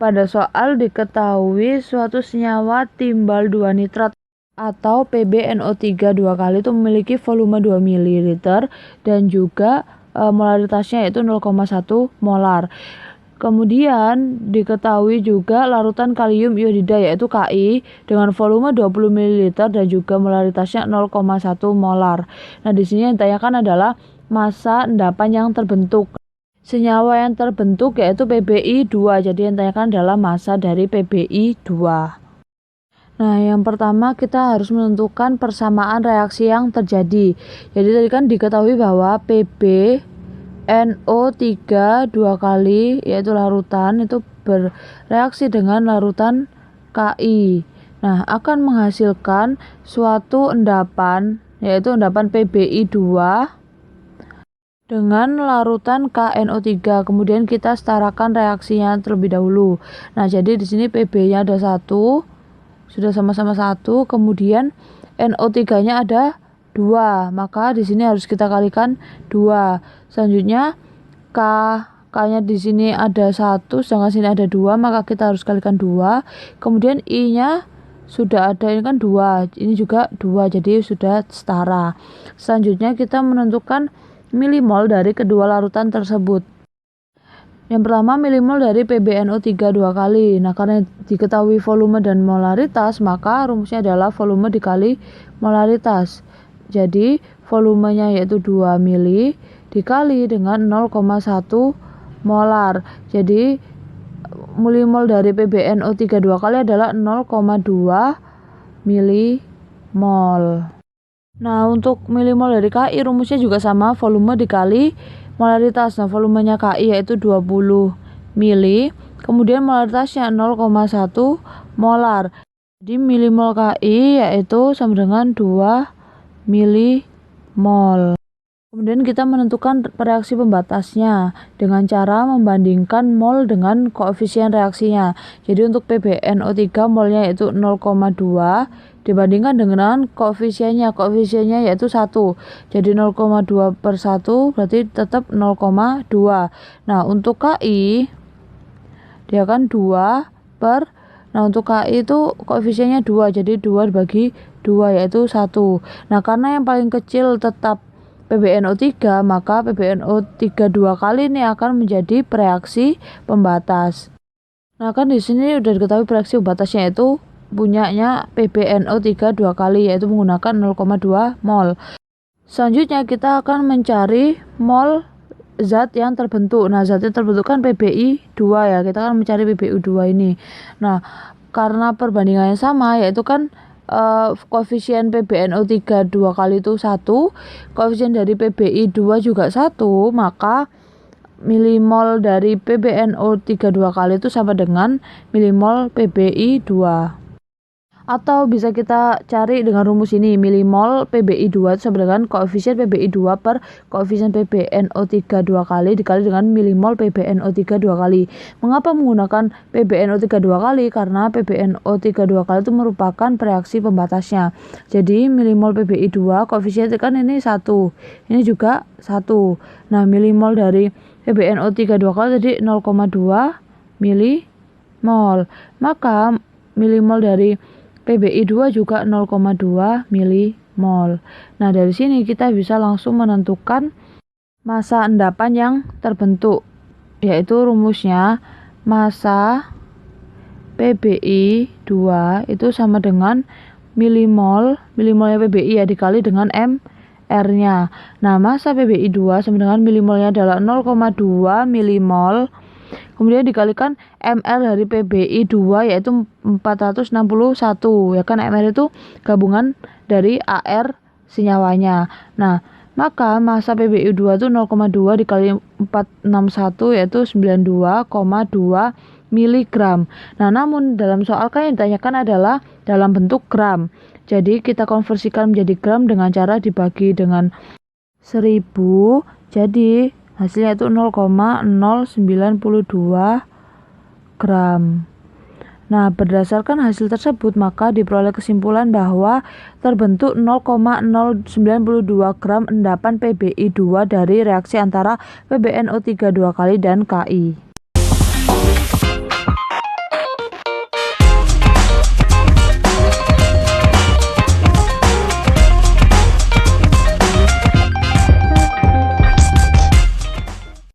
Pada soal diketahui suatu senyawa timbal 2 nitrat atau PbNO3 dua kali itu memiliki volume 2 ml dan juga molaritasnya yaitu 0,1 molar. Kemudian diketahui juga larutan kalium iodida yaitu Ki dengan volume 20 ml dan juga molaritasnya 0,1 molar. Nah, di sini yang ditanyakan adalah massa endapan yang terbentuk. Senyawa yang terbentuk yaitu PbI2. Jadi yang ditanyakan adalah massa dari PbI2. Nah, yang pertama kita harus menentukan persamaan reaksi yang terjadi. Jadi tadi kan diketahui bahwa PbNO3 dua kali yaitu larutan itu bereaksi dengan larutan Ki. Nah, akan menghasilkan suatu endapan yaitu endapan PbI2 dengan larutan KNO3. Kemudian kita setarakan reaksinya terlebih dahulu. Nah, jadi di sini Pb-nya ada 1, sudah sama-sama 1, kemudian NO3-nya ada 2, maka di sini harus kita kalikan 2. Selanjutnya K-nya di sini ada 1, sedangkan sini ada 2, maka kita harus kalikan 2. Kemudian I-nya sudah ada, ini kan 2, ini juga 2, jadi sudah setara. Selanjutnya kita menentukan milimol dari kedua larutan tersebut. Yang pertama milimol dari PbNO3 dua kali. Nah, karena diketahui volume dan molaritas, maka rumusnya adalah volume dikali molaritas. Jadi volumenya yaitu 2 mili dikali dengan 0,1 molar. Jadi milimol dari PbNO3 dua kali adalah 0,2 milimol. Nah, untuk milimol dari Ki rumusnya juga sama, volume dikali molaritas. Nah, volumenya Ki yaitu 20 mili, kemudian molaritasnya 0,1 molar. Jadi milimol Ki yaitu sama dengan 2 milimol. Kemudian kita menentukan reaksi pembatasnya dengan cara membandingkan mol dengan koefisien reaksinya. Jadi untuk PbNO3 molnya yaitu 0,2 dibandingkan dengan koefisiennya yaitu 1. Jadi 0,2 per 1 berarti tetap 0,2. Nah, untuk Ki dia kan 2 per, nah untuk Ki itu koefisiennya 2, jadi 2 dibagi 2 yaitu 1. Nah, karena yang paling kecil tetap PbNO3, maka PbNO3 dua kali ini akan menjadi reaksi pembatas. Nah, kan di sini udah diketahui reaksi pembatasnya itu punyanya PbNO3 dua kali yaitu menggunakan 0,2 mol. Selanjutnya kita akan mencari mol zat yang terbentuk. Nah, zat yang terbentuk kan PbI2 ya. Kita akan mencari PbI2 ini. Nah, karena perbandingannya sama yaitu kan koefisien PbNO3 dua kali itu 1, koefisien dari PbI2 juga 1, maka milimol dari PbNO3 dua kali itu sama dengan milimol PbI2. Atau bisa kita cari dengan rumus ini, milimol PbI2 itu sama dengan koefisien PbI2 per koefisien PbNO3 dua kali dikali dengan milimol PbNO3 dua kali. Mengapa menggunakan PbNO3 dua kali? Karena PbNO3 dua kali itu merupakan reaksi pembatasnya. Jadi milimol PbI2 koefisien kan ini 1, ini juga 1. Nah, milimol dari PbNO3 dua kali jadi 0,2 milimol. Maka milimol dari PbI2 juga 0,2 milimol. Nah, dari sini kita bisa langsung menentukan massa endapan yang terbentuk, yaitu rumusnya massa PbI2 itu sama dengan milimolnya PbI ya dikali dengan mR-nya. Nah, massa PbI2 sama dengan milimolnya adalah 0,2 milimol. Kemudian dikalikan mR dari PbI2 yaitu 461, ya kan mR itu gabungan dari AR senyawanya. Nah, maka massa PbI2 itu 0,2 dikali 461 yaitu 92,2 miligram. Nah, namun dalam soal kan yang ditanyakan adalah dalam bentuk gram. Jadi kita konversikan menjadi gram dengan cara dibagi dengan 1000. Jadi hasilnya itu 0,092 gram. Nah, berdasarkan hasil tersebut maka diperoleh kesimpulan bahwa terbentuk 0,092 gram endapan PbI2 dari reaksi antara PbNO3 dua kali dan Ki.